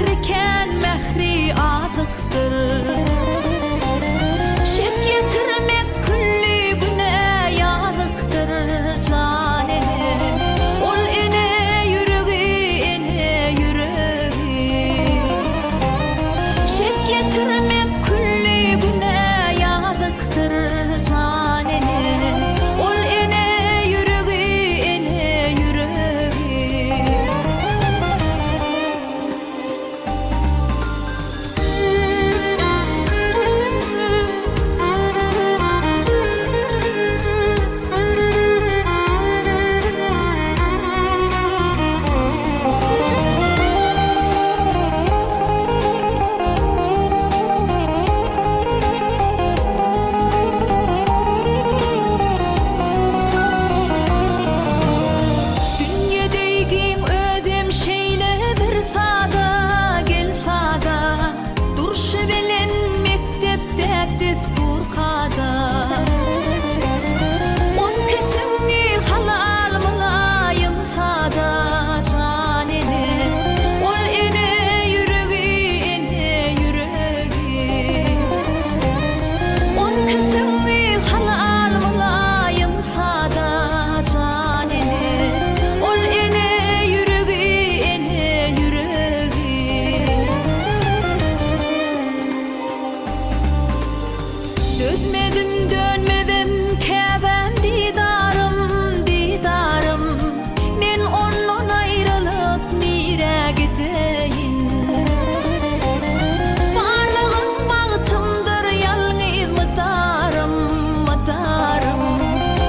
mehriken mehri adıktır. Şek getirmek külli güne yarıktır canenim. Ol ene yüreği ene yüreği. Şek getirmek külli güne yarıktır canenim. Ol ene yüreği ene yüreği. Dünyadayken ödem şeyle bir sada gel sada. Duruşu bilen mektepte surkada. On kesimni halal mulayim sada canenim. Ol ene yüreği ene yüreği. On kesimni halal mulayim sada canenim. Ol ene yüreği ene yüreği. Dözmedim dönmedim kebem didarım didarım. Men ondan ayrılıp nire gideyim. Varlığın bağıtımdır yalnız mıdarım mıdarım.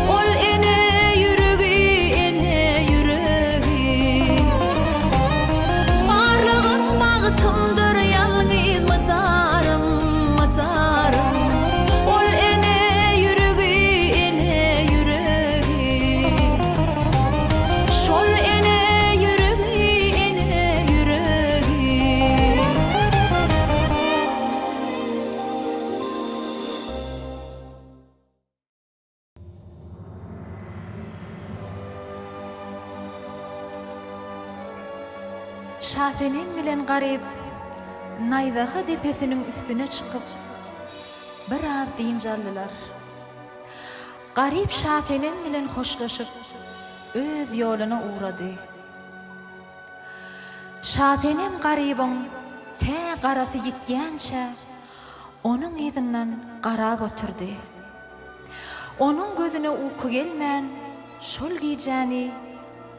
Ol ene yüreği ene yüreği. Varlığın bağıtımdır yalnız mıdarım mıdarım. Ol ene yüreği ene yüreği. Şol ene yüreği ene yüreği. Şasenim bilen garip Naydağı depesinin üstüne çıkıp biraz deyinjallılar. Garip Şasenim bilen hoşlaşıp öz yoluna uğradı. Şasenim garibin te garası gitgençe onun izinden qarab oturdu. Onun gözüne uyku gelmen şol giyeceğini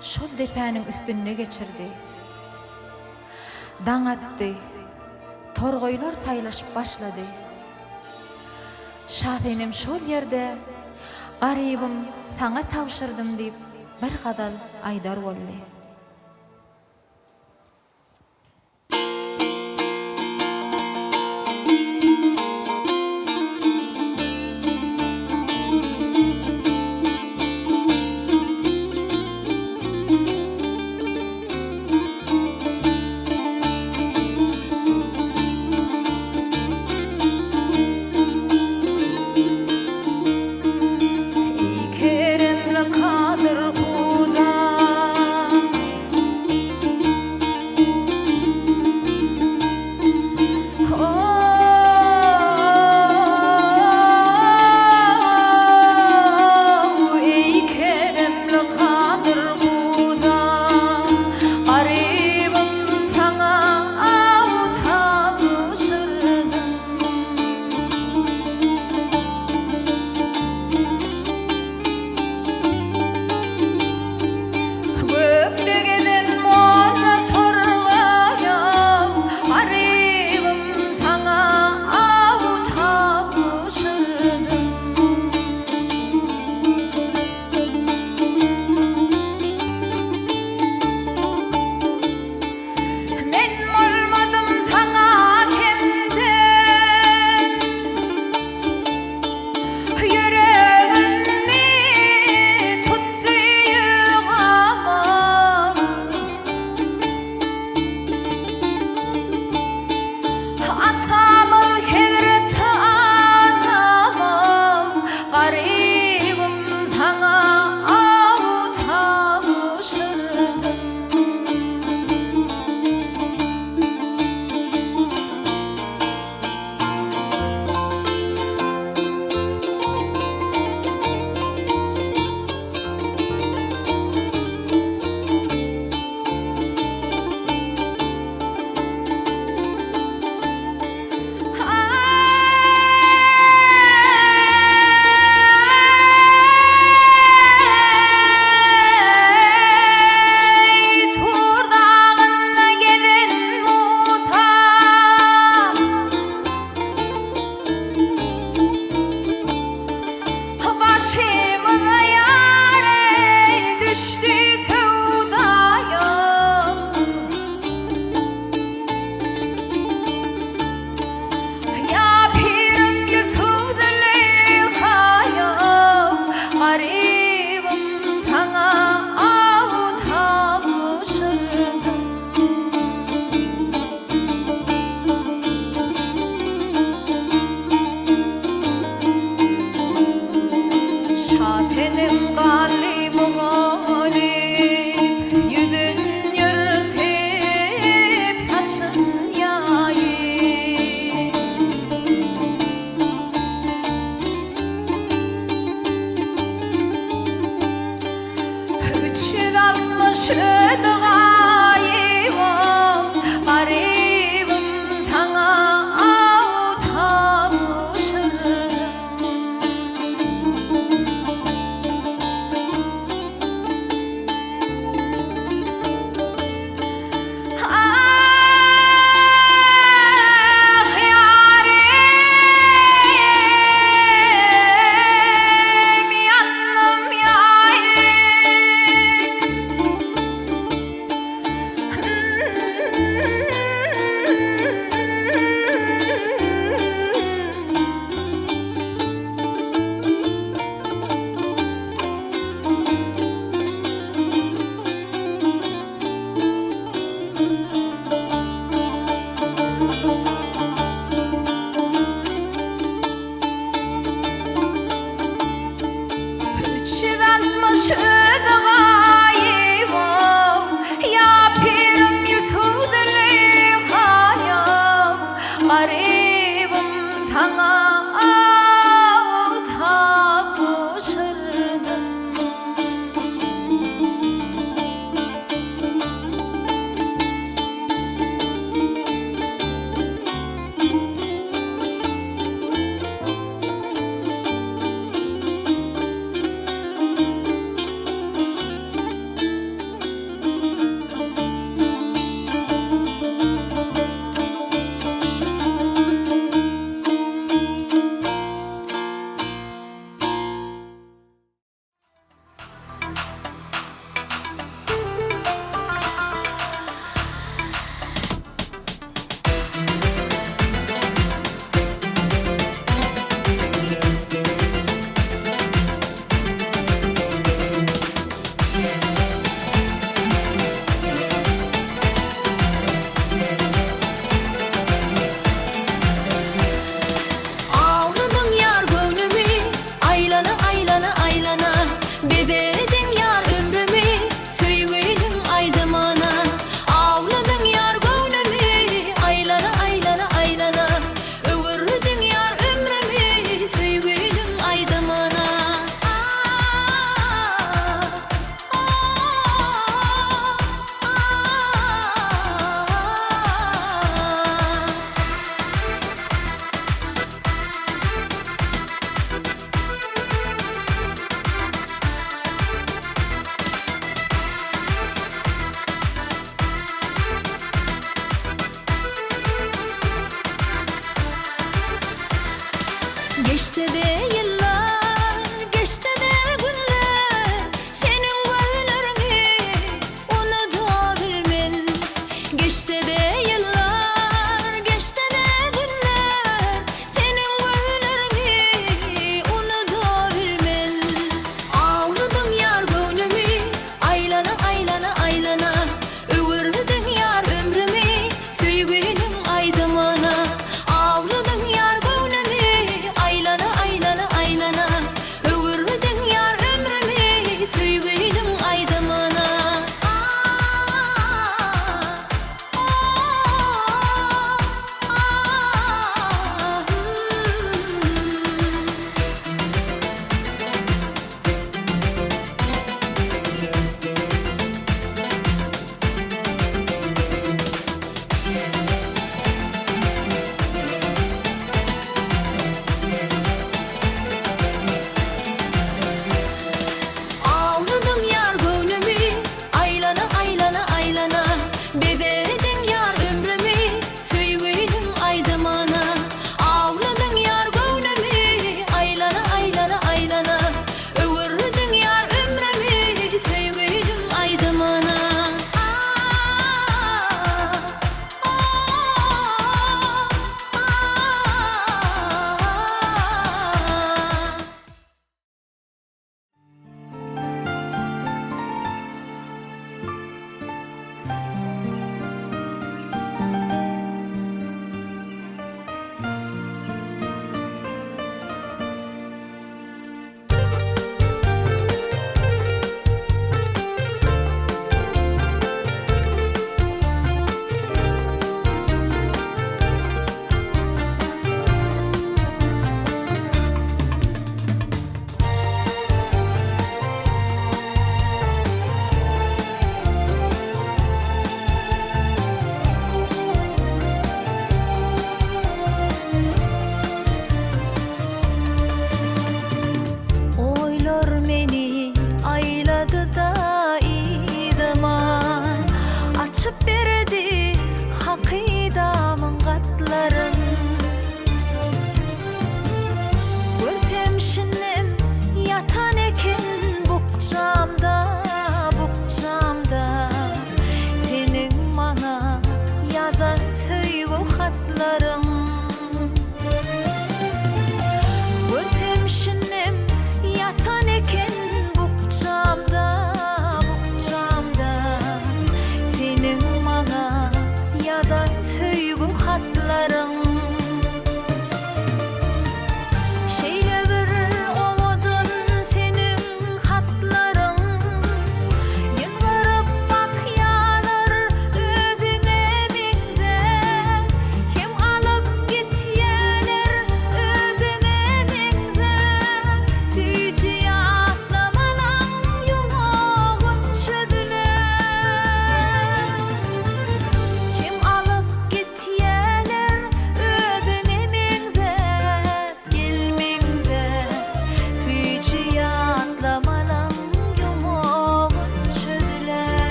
şol depenin üstüne geçirdi. Daň attı. Torgoylar saylaşıp başladı. Şasenim şol yerde garibim sana tavşırdım deyip bir kadar aydar boldy. Keremli kadir Huda Sana tapışırdım. Ağladın yar gönlümü, aylana aylana aylana. Bededin yar ömrümü, söygüydün aydamana. Ağladın yar gönlümü, aylana aylana aylana. Öğürdün yar ömrümü, söygüydün aydamana. Geçti de yıllar, geçti de günler. Senin gözlerini unutabilmem. Geçti de yıllar, geçti de günler. Senin gözlerini unutabilmem. Ağladım yar gönlümü, aylana aylana aylana. Öğürdün yar ömrümü, söygüydün aydamana. Ağladım yar gönlümü, aylana aylana aylana. Öğürdün yar ömrümü, söygüydün aydamana. Ağladım yar gönlümü, aylana aylana aylana. Bededin yar ömrümü, söygüydün aydamana. Ağladın yar gönlümü, aylana aylana aylana. Öğürdün yar ömrümü, söygüydün aydamana. Oylar beni ayladı da idama. Açıp berdi hakidamın katların. Görsem şinem yatan eken bukcamda, bukcamda. Senin bana yazan söygü hatların. Görsem şinem yatan eken bukcamda, bukcamda. Senin bana yazan söygü hatların. Şeyle verir ovadan senin hatların. Yılvarıp bak yanar özüne binde. Kim alıp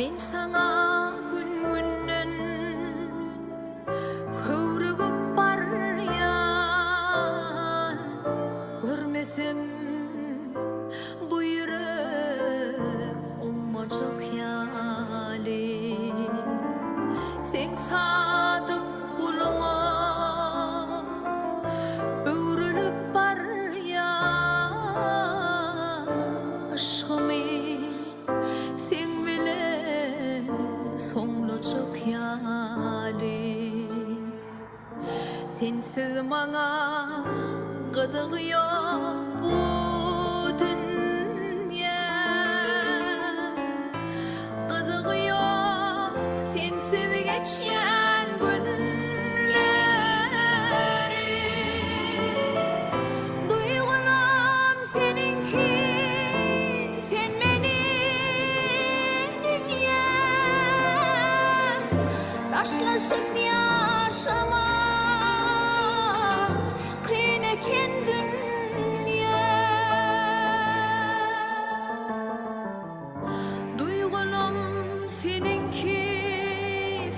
men sana gün-günden hövregip barýan, görmesem bu ýürek oňmajak ýaly. Sen sadyk uluňa öwrülüp barýan, aşkymy sen bilen soňlajak ýaly. Sensiz maňa gyzyk ýok bu dünýä, gyzyk ýok sensiz geçýän günleri. Duygulam seninki, sen menin dünyam. Taşlaşıp yaşama kyn eken dünya. Duygulam seninki,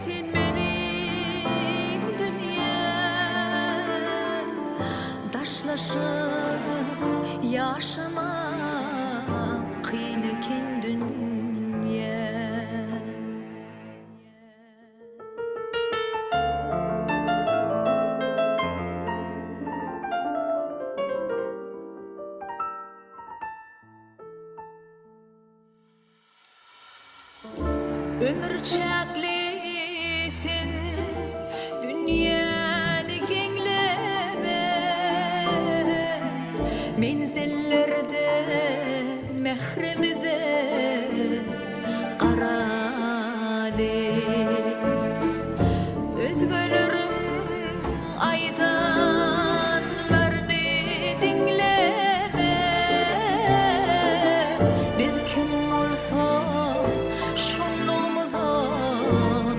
sen menin dünyam. Taşlaşıp yaşama kyn eken dünya. Ömür çäkli sen dünýäni geňleme, menzillerde mehrimize garaly. Özgöleriň aýdanlaryny dinleme, biz kim bolsak şonlygymyzdan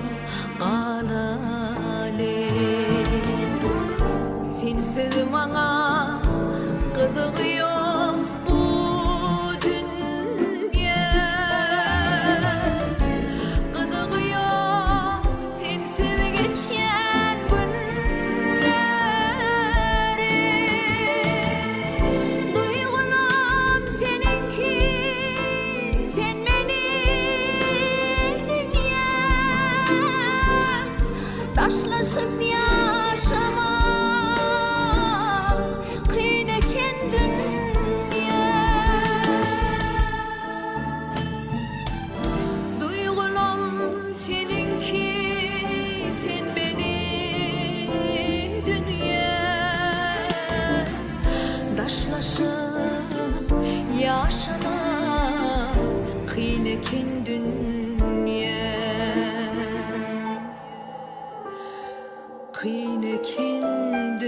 galaly. Sensiz maňa gyzyk ýok bu dünýä, gyzyk ýok sensiz geçýän günleri. Duygulam seninki, sen menin dünyam. Taşlaşıp yaşama kyn eken dünya. Duygulam seninki, sen menin dünyam. Taşlaşıp yaşama kyn eken dünya. Kyn eken dünya.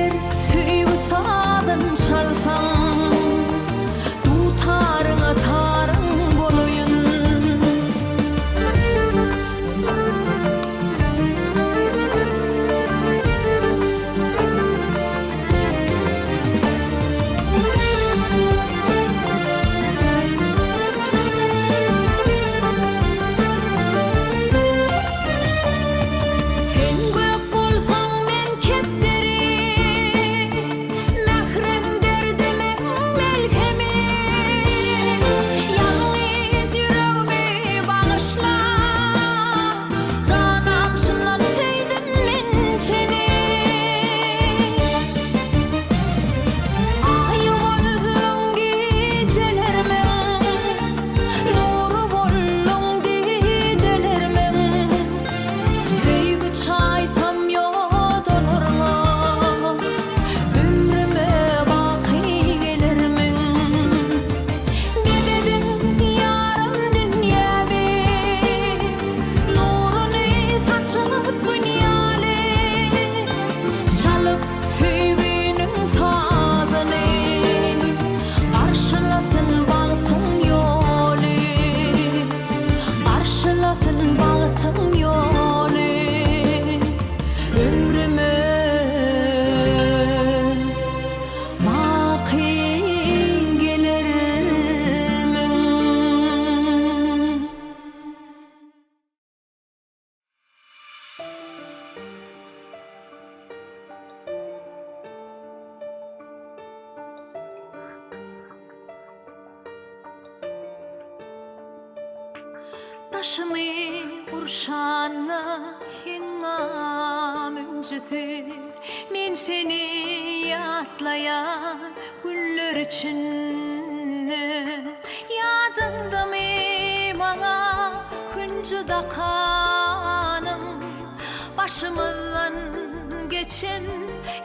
Eger süýgü sadan çalsaň, dutaryňa taryň bolaýyn. Taşımı burşanla hingam öncüsü, men seni yatlayan güller içinde. Yadında mı bana hüncüda kanım, başımızdan geçen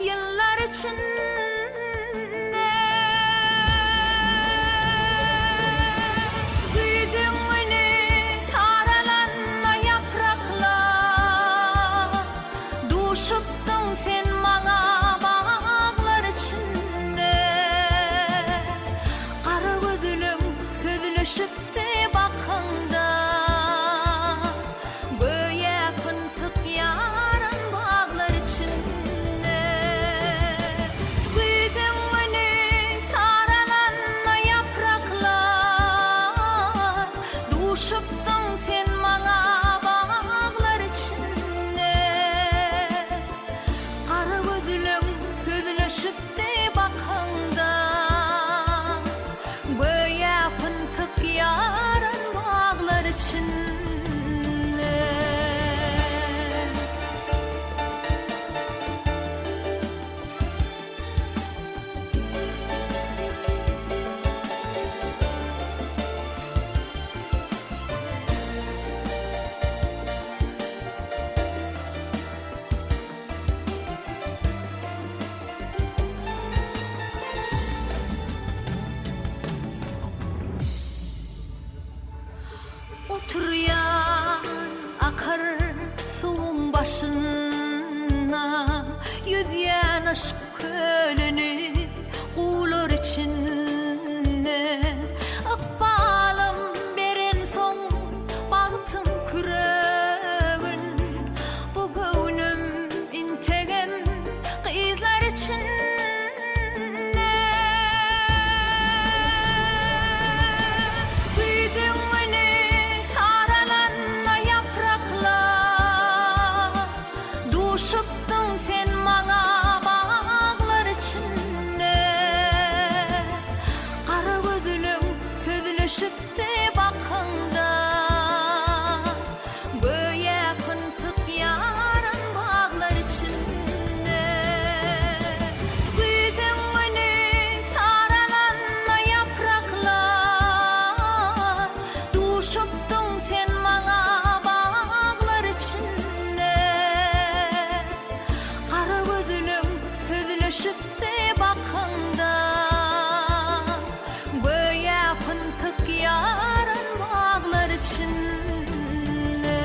yıllar içinde. Sen bana bağlar içinde, kara gözlüm sözleşip de bakanda, böyle fıntık yaran bağlar içinde. Güydüm beni saralan yapraklar, duşuptun sen bana bağlar içinde. Sözleşip de bakanda, böyle fıntık yaran bağlar içinde. Oturuyan akar suğun başına, yüzyen aşk kölünü kuğular içinde. Akbalım beren son baktım küreğin, bu gönlüm integem kızlar içinde. Duşuptun sen bana bağlar içinde, kara gözlüm sözleşip de bakanda, böyle fıntık yaran bağlar içinde. Güydüm beni saralan yapraklar, duşuptun sen bana bağlar içinde. Sözleşip de bakanda, böyle fıntık yaran bağlar içinde.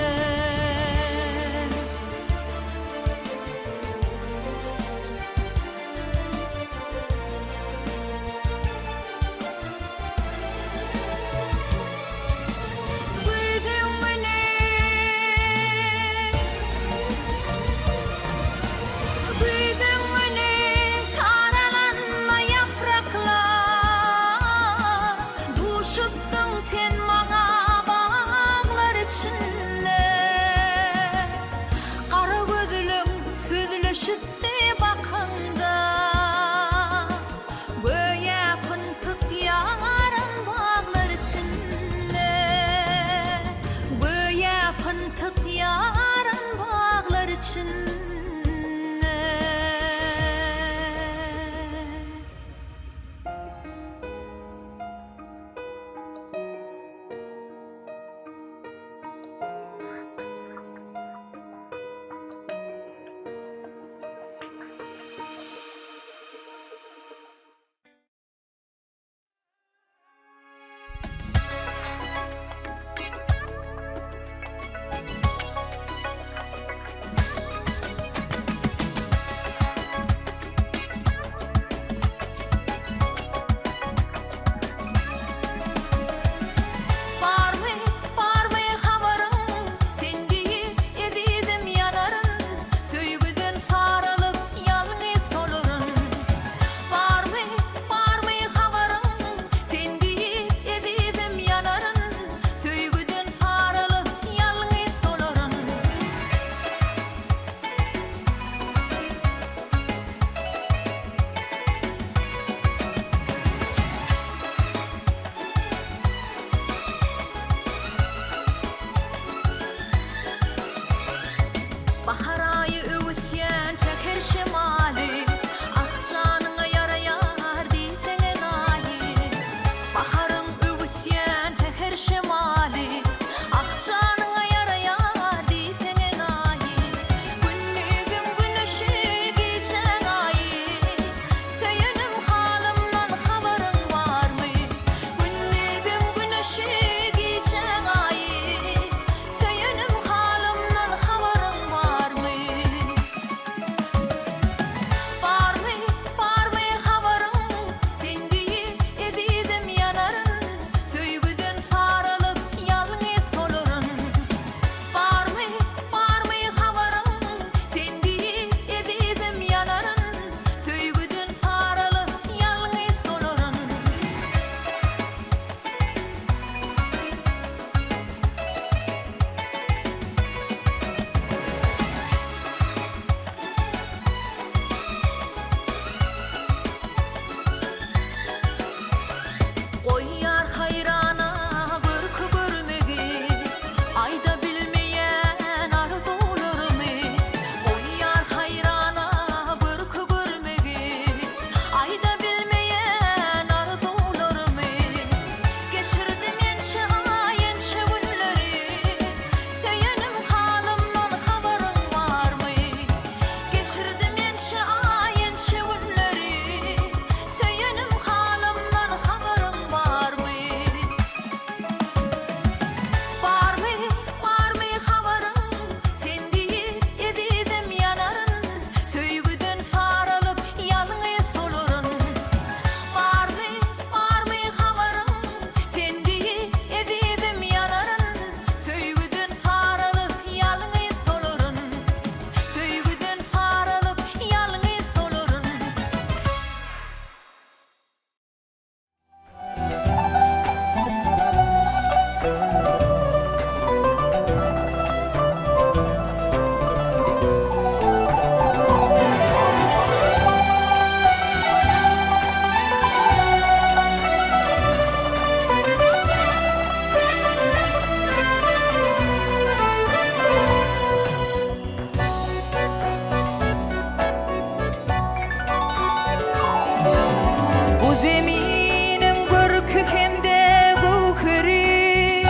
kökemde gökeri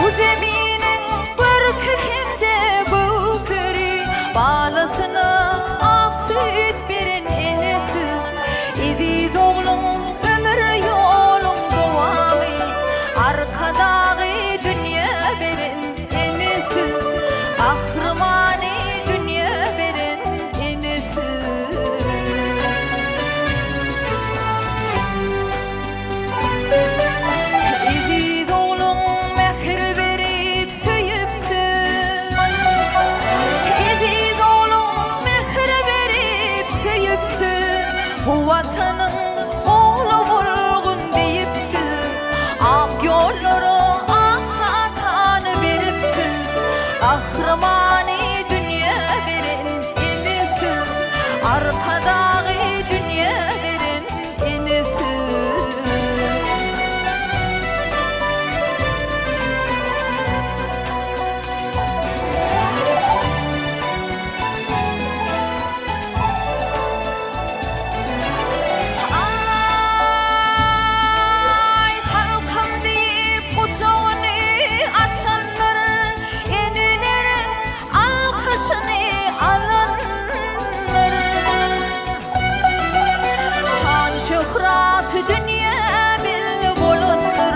Bu zeminin bir kökemde gökeri Balasını ak süt birin enesi Ediz oğlum ömür yolun doğayı Arkadağı dünya verin enesi Ahrımani dünya verin enesi Ediz oğlum mehir verip söyüpsün Ediz oğlum mehir verip söyüpsün Bu vatanın oğlu bulgun deyipsin Ak yolları ak atanı veripsin Ahrımani dünya verin enesi Arkadağı dünya verin enesi Ay halkım deyip kucağını açanların Yenilerin alkışını alanların Şan şöhret dünya belli bulundur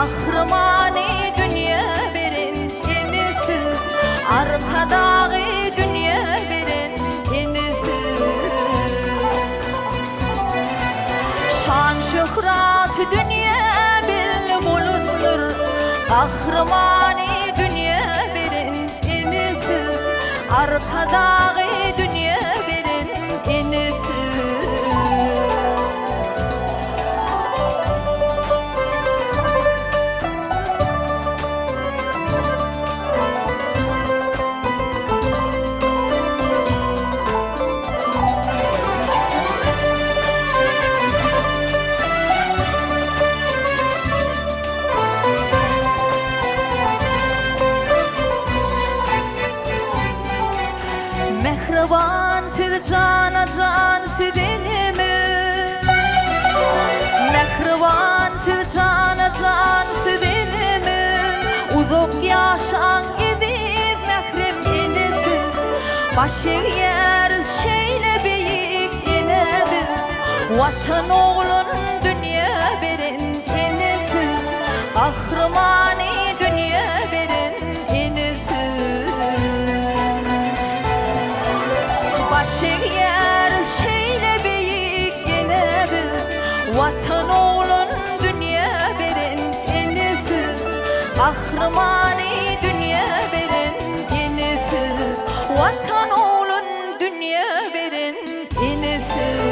Ahrımani dünya verin enesi Arkadağı dünya verin enesi Şan şöhret dünya belli bulunur Ahrımani dünya verin enesi Arkadağı dünya verin enesi Mehriban siz cana can siz elimi Mehriban siz cana can siz elimi Uzak yaşan ediz mehrim enesi Başı yer şeyle beyik enedir Vatan oğlun dünya verin enesi Ahrımani dünya verin enesi Başı yer şeyle beyik enedir Vatan oğlun dünya verin enesi Ahrımani dünya verin enesi Vatan oğlun dünya verin enesi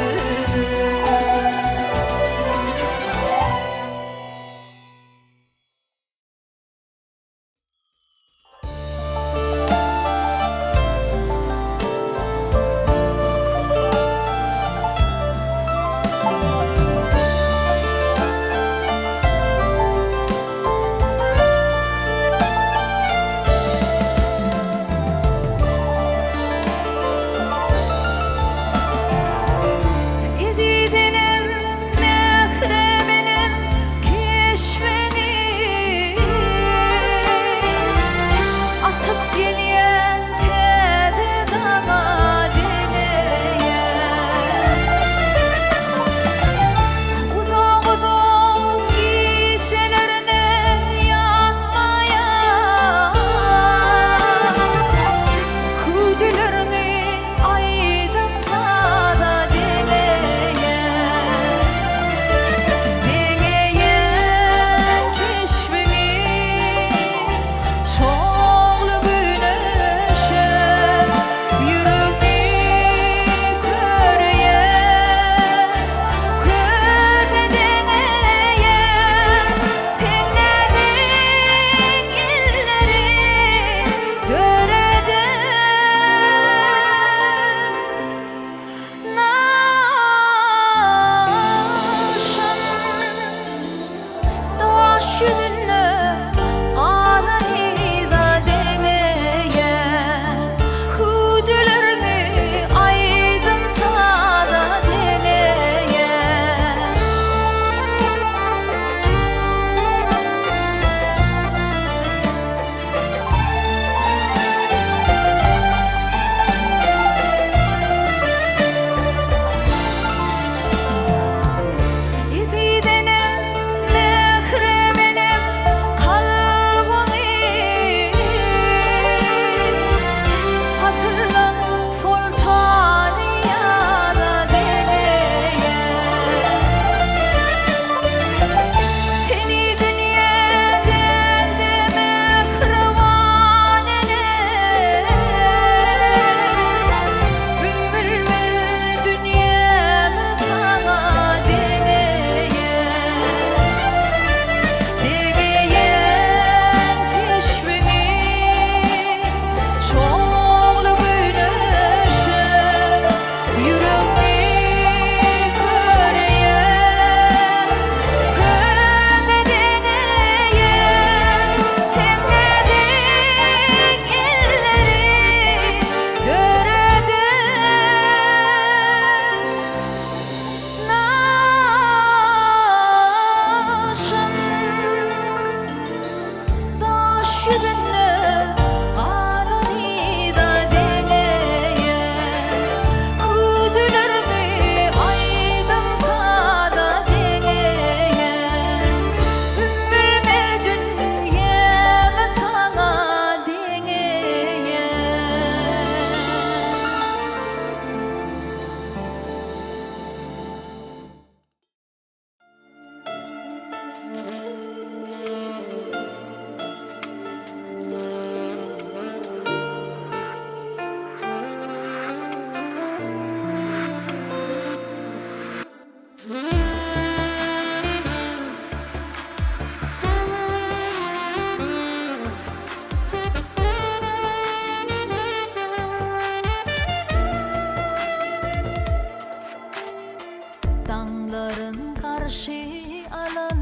Dağların karşı alan,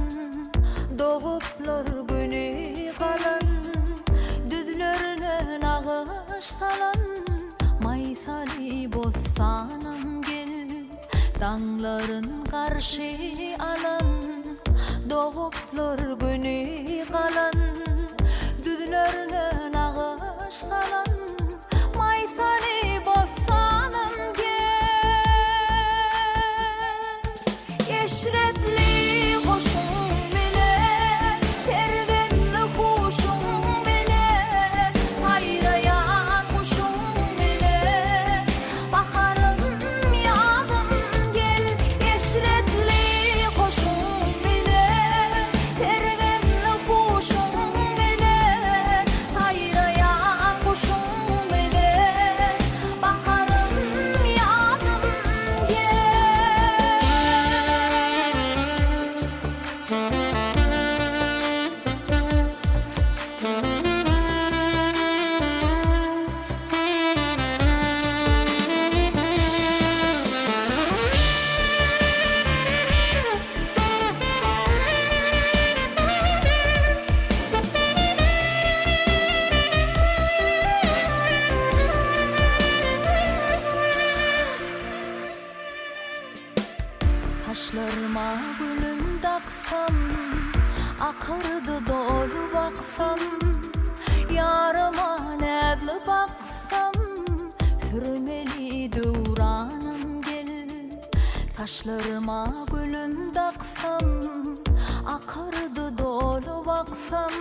doğuplar günü kalan, düdlerine ağıştalan, maysali bossanım gel. Dağların karşı alan, doğuplar günü kalan, düdlerine ağıştalan, maysali bossanım gel. Eşretli hoşum bile, terdenli hoşum bile, hayrayan hoşum bile, baharım yadım gel. Eşretli hoşum bile, terdenli hoşum bile, hayrayan hoşum bile, baharım yadım gel. Taşlarıma gülüm taksam, akırdı dolu baksam, yarıma nedli baksam, sürmeli duvranım gel. Taşlarıma gülüm taksam, akırdı dolu baksam,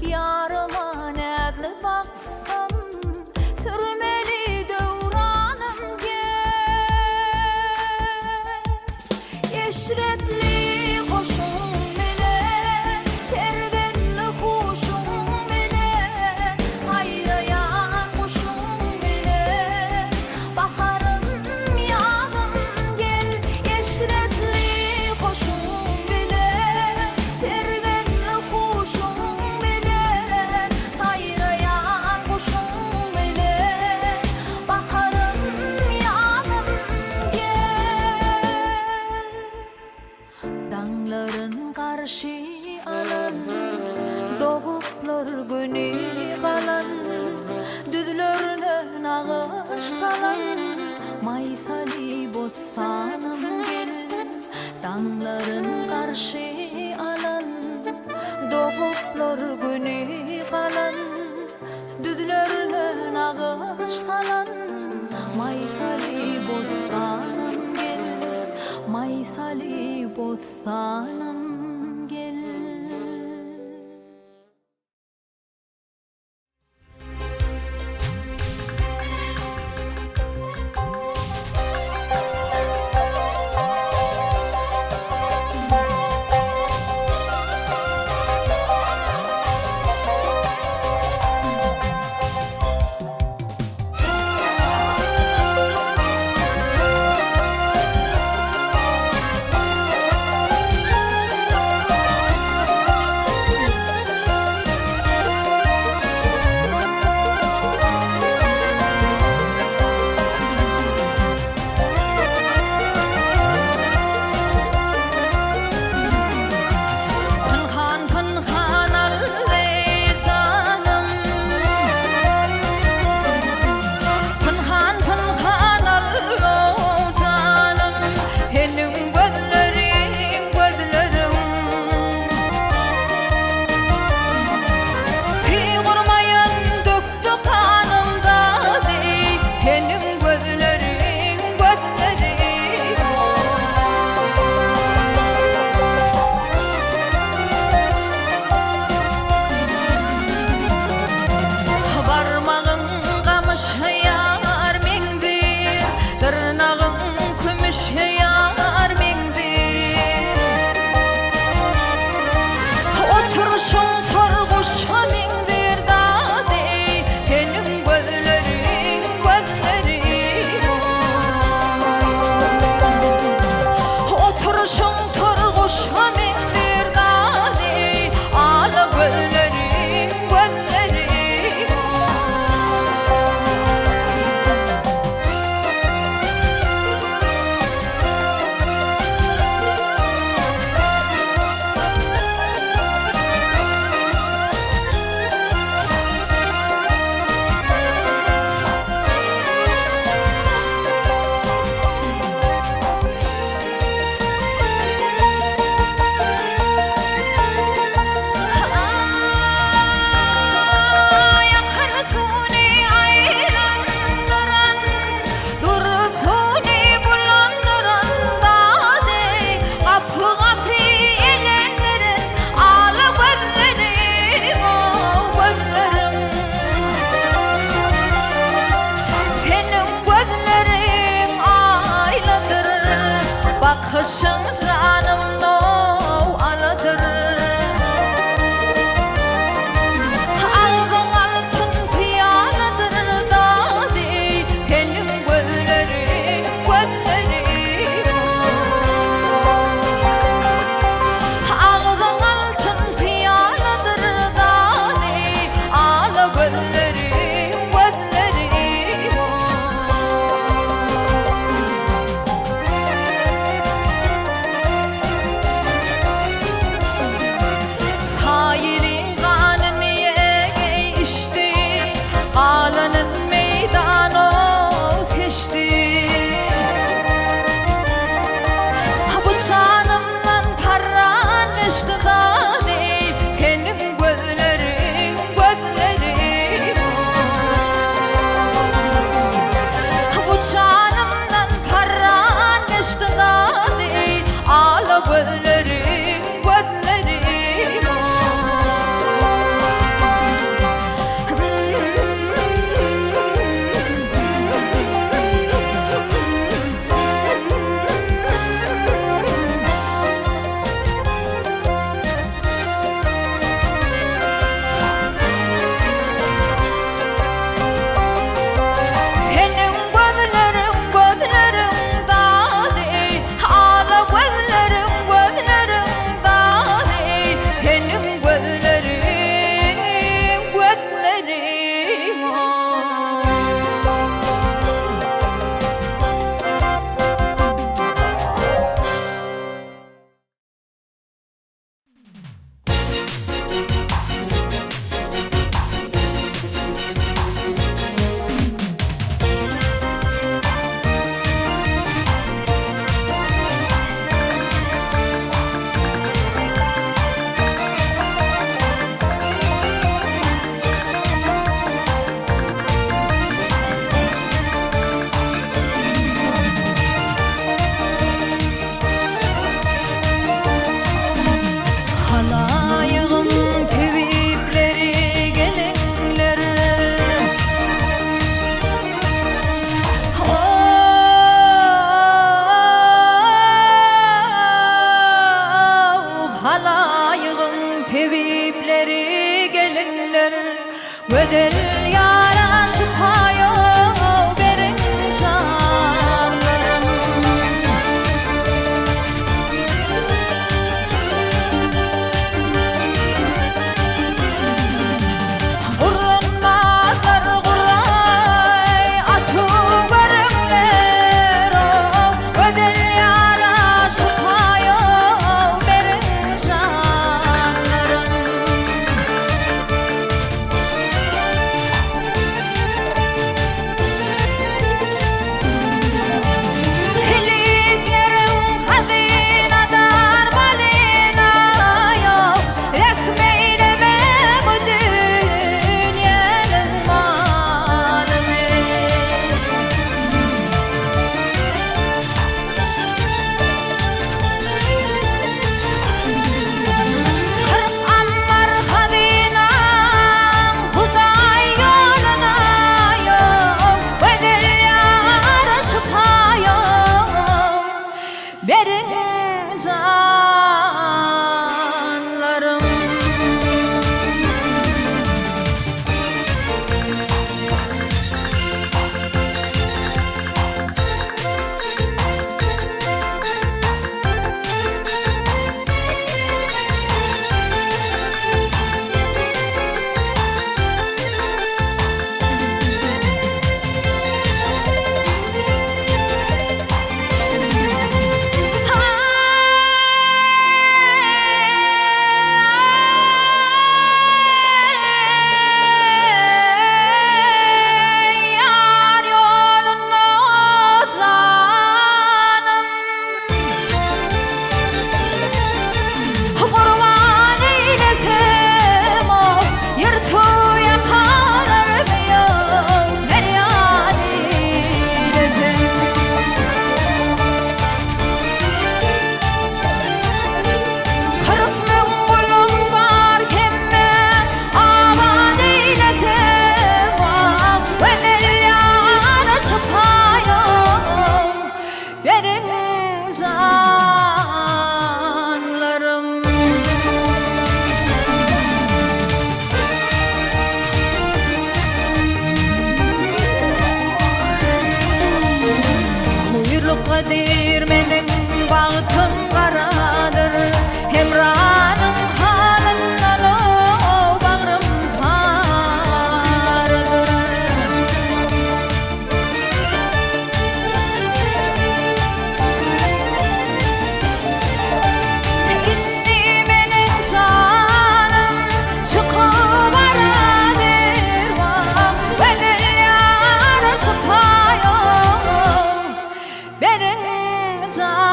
yarıma nedli baksam, sürmeli duvranım gel. Eşretli hoşum bile, terdenli hoşum bile, hayrayan hoşum bile, baharım yadım gel. Eşretli hoşum bile, terdenli hoşum bile, hayrayan hoşum bile, baharım yadım gel. Dağların karşı alan, doğuplar günü kalan, düdlerine ağıştalan, maysali bossanım gel. Dağların karşı alan, doğuplar günü kalan, düdlerine ağıştalan, maysali bossanım gel. Maysali bossanım gel. bakışın canımno aladır. Ağzın altın piyanadır dadi, benim gözlerim, gözlerim. Ağzın altın piyanadır dadi, ala gözlerim, gözlerim. Sahilin kanını ye içti, ağlanın meydanı seçti. Bu canımdan paran geçti dadi, benim gözlerim, gözlerim. Bu canımdan paran geçti dadi, ağla gözlerim, gözlerim. Senin gözlerin, gözlerin dadi, ağla gözlerin, gözlerin dadi, benim gözlerim, gözlerim. Halayığın tevipleri gelenler, halayığın tevipleri gelenler, ödel yara şifaya verin canlarım. Kurunmazlar kuray atı verenler, ödel yara şifaya verin canlarım. Hiliklerin hazinadar balina yok, rekmeyleme bu dünyanın malını. Kırk ammar hazinam Huday yoluna yok, ödel yara şifaya verin canlarım. Bilir menin bagtym garadyr, hemranım halyndan o bagrym hardyr. Indi menin canım çıkıp aradyr, bedel yara çıkayım benim canım.